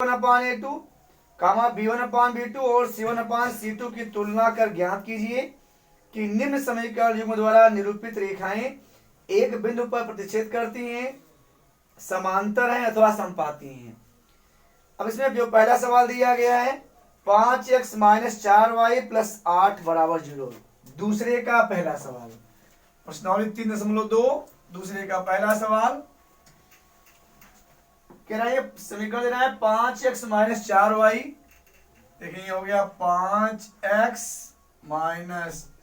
A2 कामा B1/B2 और C1/C2 की तुलना कर ज्ञात कीजिए कि निम्न समीकरण युग्म द्वारा निरूपित रेखाएं एक बिंदु पर प्रतिच्छेद करती हैं, समांतर हैं अथवा समपाती हैं। अब इसमें जो पहला सवाल दिया गया है 5x - 4y + 8 = 0। दूसरे का पहला सवाल प्रश्नावली 3.2 दूसरे का पहला सवाल कह रहा है समीकरण दे रहा है 5x - 4y। देखिए हो गया 5x -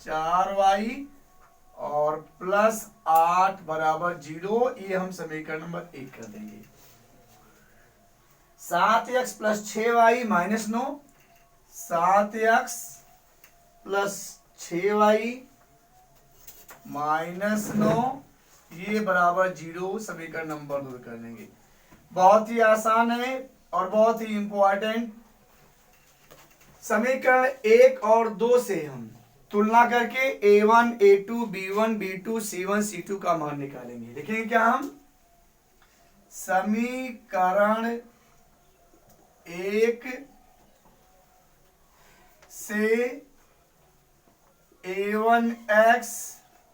4y और +8 = 0। ये हम समीकरण नंबर 1 कर देंगे। 7x + 6y - 9 7x + 6y - 9 ये बराबर 0 समीकरण नंबर 2 कर लेंगे। बहुत ही आसान है और बहुत ही इंपॉर्टेंट। समीकरण 1 और 2 से हम तुलना करके A1 A2 B1 B2 C1 C2 का मान निकालेंगे। देखेंगे क्या हम समीकरण 1 से A1x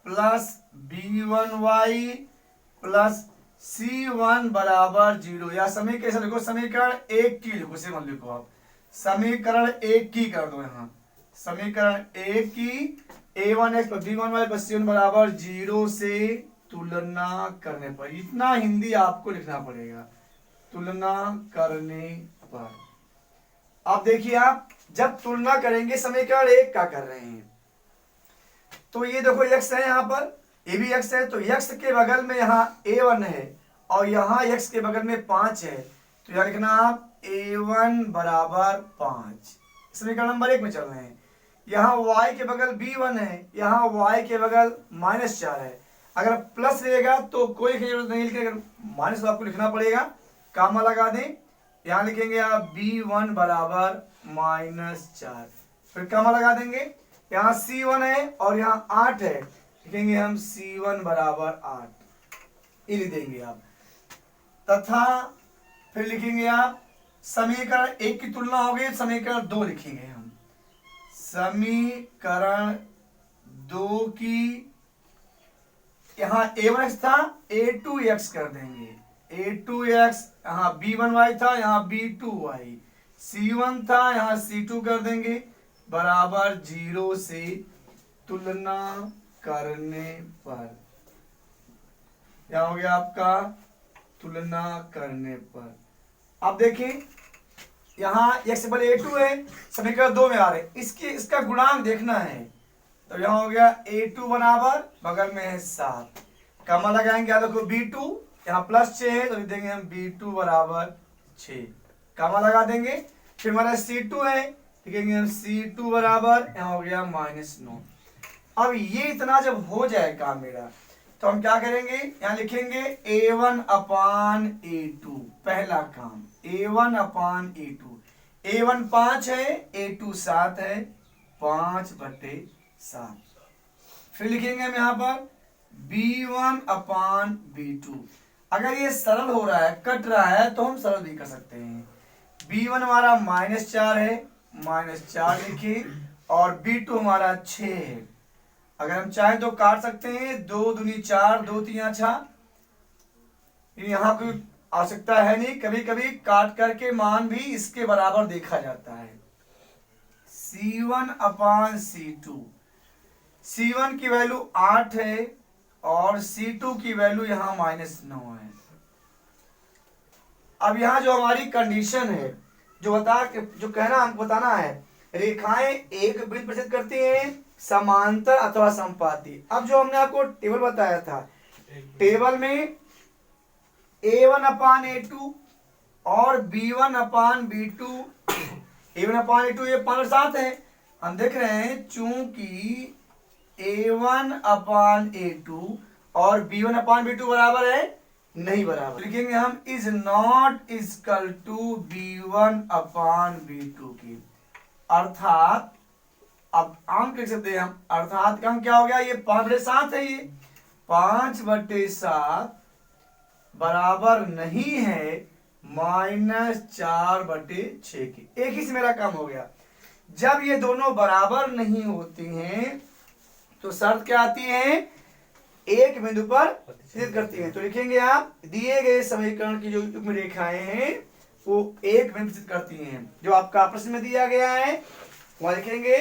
+ B1y + C1 = 0 या समीकरण कैसे लिखो, समीकरण 1 की लिखो, से मत लिखो आप, समीकरण 1 की कर दो। यहाँ समीकरण 1 की A1x + B1y + C1 = 0 से तुलना करने पर, इतना हिंदी आपको लिखना पड़ेगा, तुलना करने पर। अब देखिए आप जब तुलना करेंगे समीकरण 1 का कर रहे हैं तो ये देखो x है, यहाँ पर ये भी x है, तो x के बगल में यहाँ A1 है और यहाँ x के बगल में 5 है, तो यहाँ लिखना आप A1 = 5। समीकरण नंबर 1 में चल रहे हैं। यहाँ y के बगल B1 है, यहाँ y के बगल -4 है। अगर प्लस रहेगा तो कोई जरूरत नहीं लिखेगा, माइनस तो आपको लिखना पड़ेगा, कामा लगा दें। यहाँ लिखेंगे आप B1 = -4, फिर कामा लगा देंगे। यहाँ C1 है और यहाँ 8 है, लिखेंगे हम C1 = 8, ये लिख देंगे आप। तथा फिर लिखेंगे आप समीकरण 1 की तुलना हो गई, समीकरण 2 लिखेंगे हम। समीकरण 2 की यहाँ A1x था A2x कर देंगे, A2x, यहाँ B1y था यहाँ B2y, C1 था यहाँ C2 कर देंगे, बराबर 0 से तुलना करने पर। क्या हो गया आपका तुलना करने पर। अब देखिए यहाँ x = A2 है, समीकरण 2 में आ रहे, इसका गुणांक देखना है, तो यहाँ हो गया A2 बराबर बगल में है 7, कमा लगाएंगे, याद रखो B2 यहाँ +6 है तो लिख देंगे हम B2 = 6, कमा लगा देंगे। फिर हमारा C2 है, लिखेंगे हम C2 बराबर यहाँ हो गया -9। अब ये इतना जब हो जाए काम मेरा, तो हम क्या करेंगे, यहाँ लिखेंगे A1/A2, पहला काम A1/A2। A1 5 है, A2 7 है, 5/7। फिर लिखेंगे हम यहाँ पर B1/B2। अगर ये सरल हो रहा है, कट रहा है, तो हम सरल भी कर सकते हैं। B1 हमारा -4 है, -4 लिखिए, और B2 हमारा 6 है। अगर हम चाहें तो काट सकते हैं, 2 दूनी 4, 2 3 6, यहाँ कोई आवश्यकता है नहीं, कभी कभी काट करके मान भी इसके बराबर देखा जाता है। C1/C2, C1 की वैल्यू 8 है और C2 की वैल्यू यहाँ -9 है। अब यहाँ जो हमारी कंडीशन है, जो कहना हमको बताना है, रेखाएं एक बिंदु प्रतिच्छेद करती हैं, समांतर अथवा समपाती। अब जो हमने आपको टेबल बताया था, टेबल में A1/A2 और B1/B2, A1/A2 ये 5 और 7 है। हम देख रहे हैं चूंकि A1/A2 और B1/B2 बराबर है, नहीं बराबर, लिखेंगे हम is not equal to B1/B2 की। अर्थात अब अंक लिख सकते हैं हम, अर्थात अंक क्या हो गया, ये 5/7 है, ये 5/7 बराबर नहीं है -4/6 की। एक ही से मेरा काम हो गया। जब ये दोनों बराबर नहीं होती हैं तो शर्त क्या आती है, एक बिंदु पर प्रतिच्छेद करती हैं। तो लिखेंगे आप दिए गए समीकरण की जो युग्म रेखाएं हैं वो एक बिंदु प्रतिच्छेद करती हैं। जो आपका प्रश्न में दिया गया है वहां लिखेंगे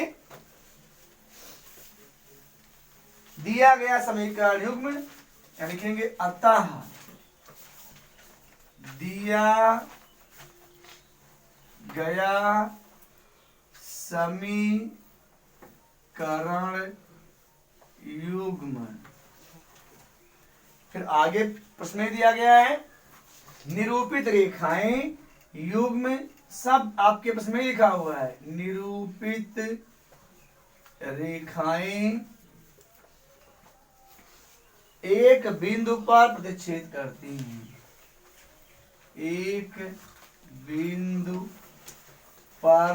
दिया गया समीकरण युग्म, या लिखेंगे अतः दिया गया समीकरण युग्म। फिर आगे प्रश्न में दिया गया है निरूपित रेखाएं युग्म, सब आपके प्रश्न में लिखा हुआ है। निरूपित रेखाएं एक बिंदु पर प्रतिच्छेद करती हैं। एक बिंदु पर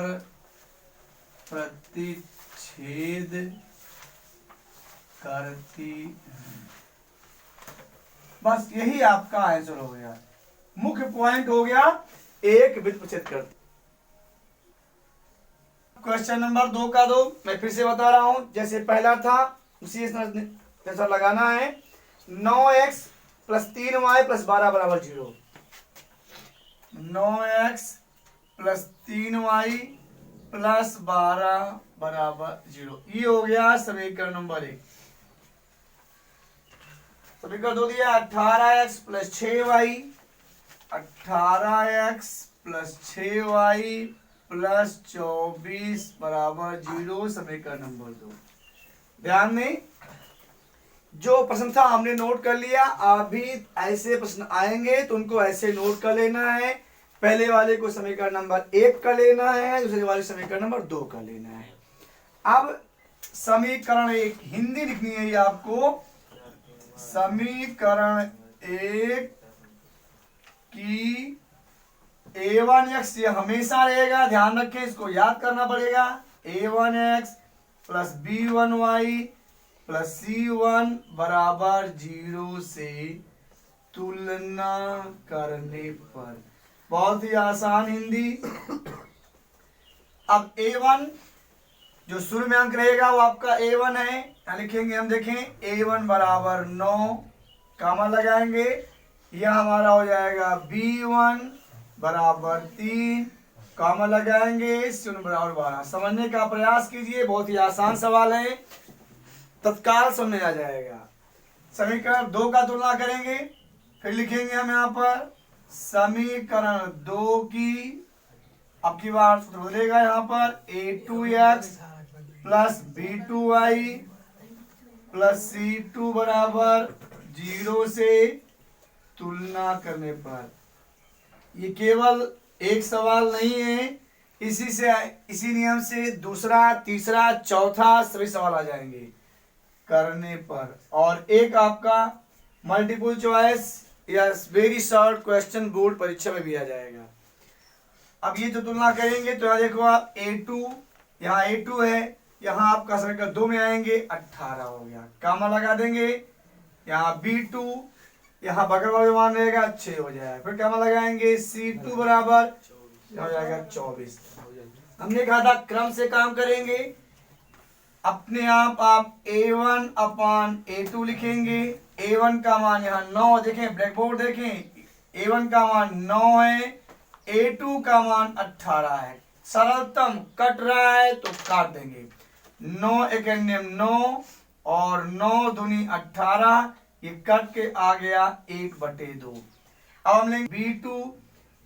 प्रतिच्छेद करती हैं। बस यही आपका आंसर हो गया। मुख्य पॉइंट हो गया एक बिंदु प्रतिच्छेद करती। क्वेश्चन नंबर 2 का 2 मैं फिर से बता रहा हूं, जैसे पहला था उसी जैसा लगाना है। 9x + 3y + 12 = 0। 9x + 3y + 12 = 0। ये हो गया समीकरण नंबर 1। समीकरण 2 दिया 18x + 6y, 18x + 6y + 24 = 0। समीकरण नंबर 2। ध्यान दें, जो प्रश्न था हमने नोट कर लिया। अभी ऐसे प्रश्न आएंगे तो उनको ऐसे नोट कर लेना है। पहले वाले को समीकरण नंबर 1 का लेना है, दूसरे वाले समीकरण नंबर 2 का लेना है। अब समीकरण 1 हिंदी लिखनी है ये आपको। समीकरण 1 की a1x ये हमेशा रहेगा, ध्यान रखें, इसको याद करना पड़ेगा। a1x + b1y + c1 = 0 से तुलना करने पर। बहुत ही आसान हिंदी। अब a1 जो शुरू में अंक रहेगा वो आपका a1 है, यहाँ लिखेंगे हम, देखें a1 = 9, कामा लगाएंगे। यह हमारा हो जाएगा b1 = 3, कामा लगाएंगे, c1 = 12। समझने का प्रयास कीजिए, बहुत ही आसान सवाल है, तत्काल समझ में आ जाएगा। समीकरण 2 का तुलना करेंगे, फिर लिखेंगे हम यहाँ पर समीकरण 2 की, अब की बार सूत्र बदलेगा यहाँ पर a2x + b2y + c2 = 0 से तुलना करने पर। ये केवल एक सवाल नहीं है, इसी नियम से दूसरा, तीसरा, चौथा सभी सवाल आ जाएंगे करने पर। और एक आपका मल्टीपल चॉइस या वेरी शॉर्ट क्वेश्चन बोर्ड परीक्षा में भी आ जाएगा। अब ये जो तुलना करेंगे तो यहाँ देखो आप a2, यहाँ a2 है, यहाँ आपका समीकरण 2 में आएंगे 18 हो गया, कामा लगा देंगे। यहाँ b2, यहाँ बगल वाला मान रहेगा 6 हो जाएगा, फिर कामा लगाएंगे। c2 बराबर हो जाएगा 24। हमने कहा था क्रम से काम करेंगे। अपने आप a1/a2 लिखेंगे। a1 का मान यहाँ 9, देखें ब्लैक बोर्ड देखें, a1 का मान 9 है, a2 का मान 18 है। सरलतम कट रहा है तो काट देंगे। 9 एक 9 और 9 दूनी 18, ये कट के आ गया 1/2। अब हम लेंगे b2,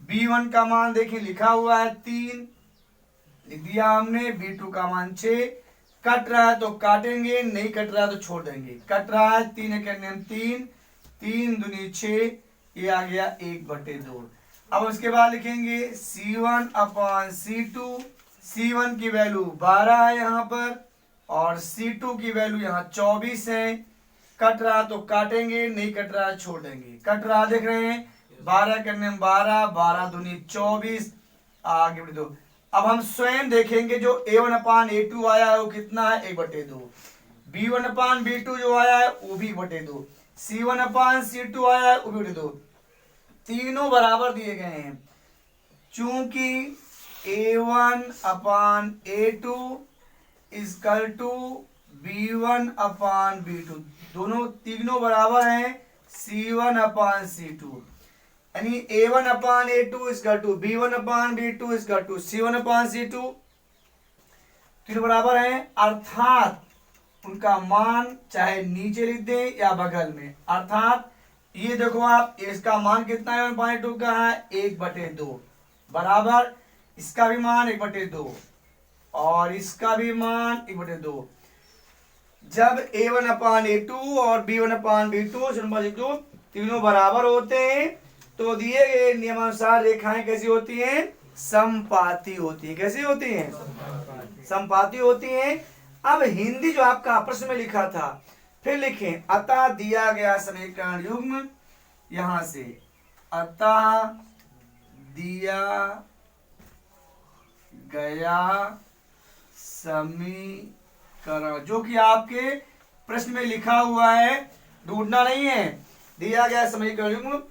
b1 का मान देखिए लिखा हुआ है 3, लिख दिया हमने। b2 का मान 6, कट रहा है तो काटेंगे, नहीं कट रहा है तो छोड़ देंगे। कट रहा है 3 एक 3, 3 दूनी 6, ये आ गया 1/2। अब उसके बाद लिखेंगे c1/c2। c1 की वैल्यू 12 है यहाँ पर, और c2 की वैल्यू यहाँ 24 है। कट रहा तो काटेंगे, नहीं कट रहा छोड़ देंगे। कट रहा देख रहे हैं 12 करने में 12, 12 दूनी 24, आगे बढ़ दो। अब हम स्वयं देखेंगे जो a1/a2 आया है वो कितना है, 1/2। b1/b2 जो आया है वो भी 1/2। c1/c2 आया है वो भी 1/2। तीनों बराबर दिए गए हैं, चूंकि A1/A2 इजकल टू B1/B2, दोनों तीनों बराबर हैं C1/C2, यानी A1/A2 is equal to B1/B2 is equal to C1/C2, तीनों बराबर हैं, अर्थात उनका मान चाहे नीचे लिख दें या बगल में। अर्थात ये देखो आप, इसका मान कितना है 1/2 का है 1/2 बराबर, इसका भी मान 1/2 और इसका भी मान 1/2। जब A1/A2 और B1/B2 तीनों बराबर होते हैं तो दिए गए नियमानुसार रेखाएं कैसी होती हैं? समपाती होती है। कैसी होती हैं? समपाती होती हैं। अब हिंदी जो आपका प्रश्न में लिखा था, फिर लिखें, अतः दिया गया समीकरण युग्म, यहां से अतः दिया गया समीकरण, जो कि आपके प्रश्न में लिखा हुआ है, ढूंढना नहीं है। दिया गया समीकरण युग्म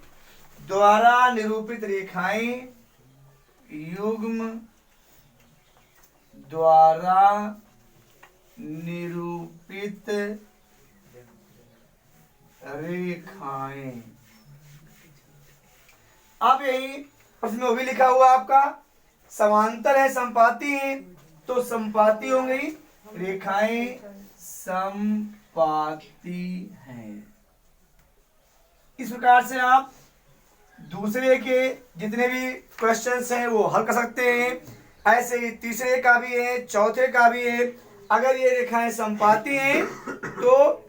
द्वारा निरूपित रेखाएं, युग्म द्वारा निरूपित रेखाएं। अब यही प्रश्न में वो भी लिखा हुआ आपका, समांतर है समपाती है, तो समपाती हो गई, रेखाएं समपाती हैं। इस प्रकार से आप दूसरे के जितने भी क्वेश्चंस हैं वो हल कर सकते हैं। ऐसे ही तीसरे का भी है, चौथे का भी है। अगर ये रेखाएं समपाती हैं तो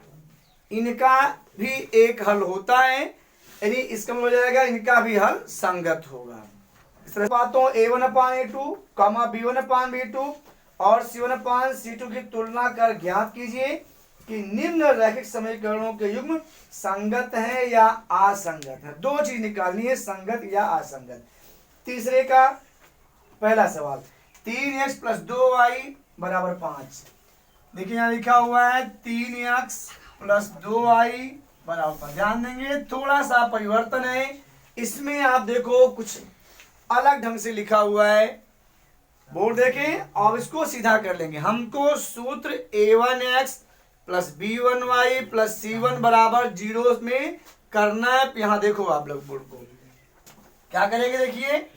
इनका भी एक हल होता है, यानी इसका मतलब हो जाएगा इनका भी हल संगत होगा। इस तरह बातों A1/A2, B1/B2 और C1/C2 की तुलना कर ज्ञात कीजिए कि निम्न रैखिक समीकरणों के युग्म संगत है या असंगत है। दो चीज निकालनी है, संगत या असंगत। तीसरे का पहला सवाल, 3x + 2y = 5। देखिए यहाँ लिखा हुआ है 3x + 2y = 5। ध्यान देंगे, थोड़ा सा परिवर्तन है इसमें। आप देखो कुछ अलग ढंग से लिखा हुआ है, बोर्ड देखें और इसको सीधा कर लेंगे। हमको सूत्र A1x + B1y + C1 = 0 में करना है। यहाँ देखो आप लोग बोर्ड को क्या करेंगे, देखिए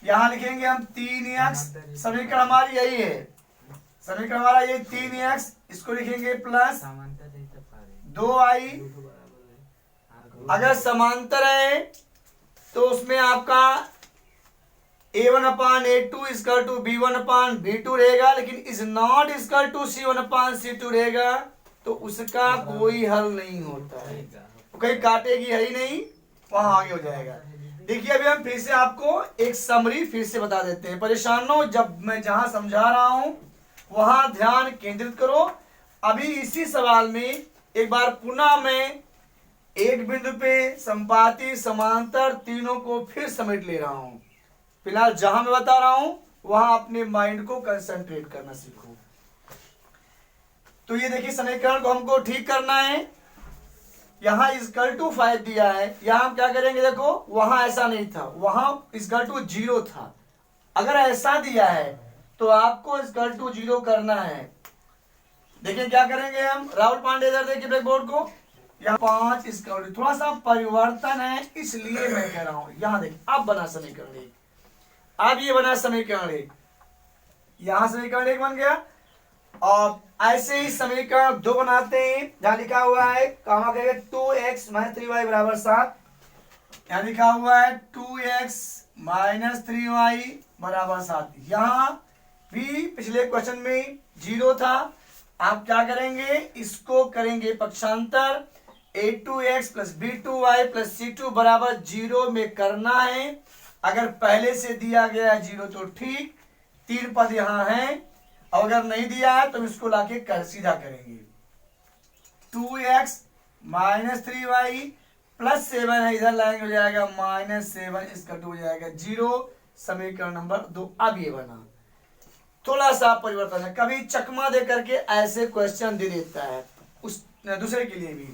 यहाँ लिखेंगे हम 3x, समीकरण हमारी यही है, समीकरण हमारा ये 3x, इसको लिखेंगे प्लस 2y। अगर समांतर है तो उसमें आपका A1/A2 = B1/B2 रहेगा, लेकिन is not equal to C1/C2 रहेगा, तो उसका कोई हल नहीं होता है, तो कहीं काटेगी है ही नहीं, वहां आगे हो जाएगा। देखिए अभी हम फिर से आपको एक समरी फिर से बता देते हैं। परेशानों, जब मैं जहां समझा रहा हूं वहां ध्यान केंद्रित करो। अभी इसी सवाल में एक बार पुनः मैं एक बिंदु पे संपाती समांतर तीनों को फिर समेट ले रहा हूं। फिलहाल जहां मैं बता रहा हूं वहां अपने माइंड को कंसंट्रेट करना सीखो। तो ये देखिए समीकरण को हमको ठीक करना है। यहाँ = 5 दिया है, यहाँ हम क्या करेंगे, देखो वहां ऐसा नहीं था, वहां = 0 था। अगर ऐसा दिया है तो आपको = 0 करना है। देखिए क्या करेंगे हम, राहुल पांडे इधर देखिए ब्लैक बोर्ड को, यहाँ 5 = थोड़ा सा परिवर्तन है इसलिए मैं कह रहा हूं। यहाँ देखिए अब बना समीकरण 1, अब ये बना समीकरण 1, यहां समीकरण 1 बन गया। और ऐसे ही समीकरण 2 बनाते हैं, जहां लिखा हुआ है 2x - 3y = 7। यहाँ लिखा हुआ है 2x - 3y = 7। यहाँ भी पिछले क्वेश्चन में 0 था। आप क्या करेंगे, इसको करेंगे पक्षांतर, A2x + B2y + C2 = 0 में करना है। अगर पहले से दिया गया है 0 तो ठीक, 3 पद यहाँ है, और अगर नहीं दिया है तो इसको लाके कर सीधा करेंगे। 2x - 3y + 7 है, इधर लाएंगे हो जाएगा -7, इसका 2 हो जाएगा 0। समीकरण नंबर 2 अब ये बना। थोड़ा सा परिवर्तन है, कभी चकमा दे करके ऐसे क्वेश्चन दे देता है उस दूसरे के लिए भी।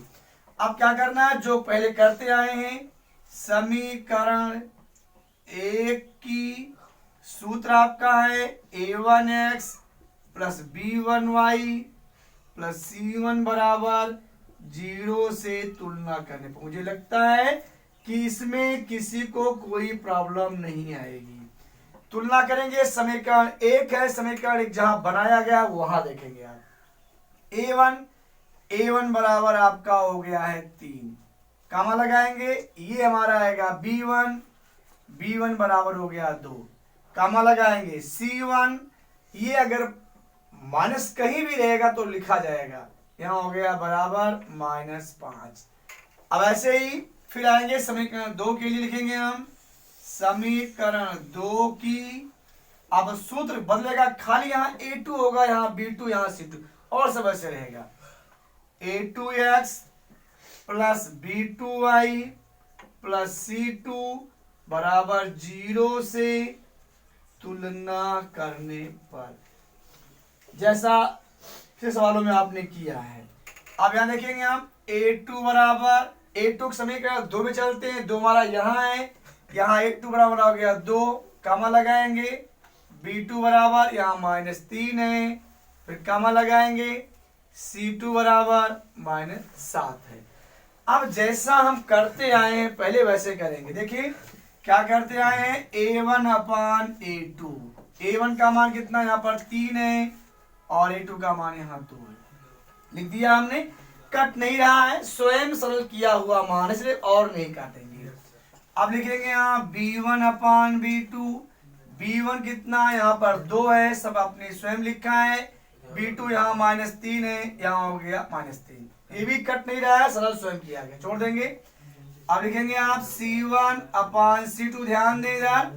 अब क्या करना है, जो पहले करते आए हैं समीकरण एक की सूत्र आपका है a1x plus b1y plus c1 बराबर 0 से तुलना करने पर मुझे लगता है कि इसमें किसी को कोई प्रॉब्लम नहीं आएगी। तुलना करेंगे, समीकरण एक है, समीकरण एक जहां बनाया गया वहां देखेंगे आप। a1 बराबर आपका हो गया है 3, कामा लगाएंगे, ये हमारा आएगा b1 बराबर हो गया 2, कामा लगाएंगे c1, ये अगर माइनस कहीं भी रहेगा तो लिखा जाएगा, यहां हो गया बराबर -5। अब ऐसे ही फिर आएंगे समीकरण 2 के लिए, लिखेंगे हम समीकरण 2 की, अब सूत्र बदलेगा, खाली यहाँ a2 होगा, यहाँ b2, यहाँ c2, और सब ऐसे रहेगा। a2x plus b2y plus c2 बराबर 0 से तुलना करने पर, जैसा पिछले सवालों में आपने किया है। अब यहां देखेंगे हम a2 बराबर, a2 समीकरण 2 में चलते हैं, 2 हमारा यहाँ है, यहाँ a2 बराबर हो गया 2, कामा लगाएंगे, b2 बराबर यहाँ -3 है, फिर कामा लगाएंगे, c2 बराबर -7 है। अब जैसा हम करते आए हैं पहले वैसे करेंगे। देखिए क्या करते आए हैं, a1 अपान a2, a1 का मान कितना यहाँ पर 3 है और a2 का मान यहाँ 2 है, लिख दिया हमने, कट नहीं रहा है, स्वयं सरल किया हुआ मान, इसलिए और नहीं काटेंगे। अब लिखेंगे यहाँ b1 अपान b2, b1 कितना यहाँ पर 2 है, सब आपने स्वयं लिखा है, b2 यहाँ -3 है, यहाँ हो गया -3, ये भी कट नहीं रहा है, सरल स्वयं किया गया, छोड़ देंगे। अब लिखेंगे आप c1 अपान c2, ध्यान दें इधर,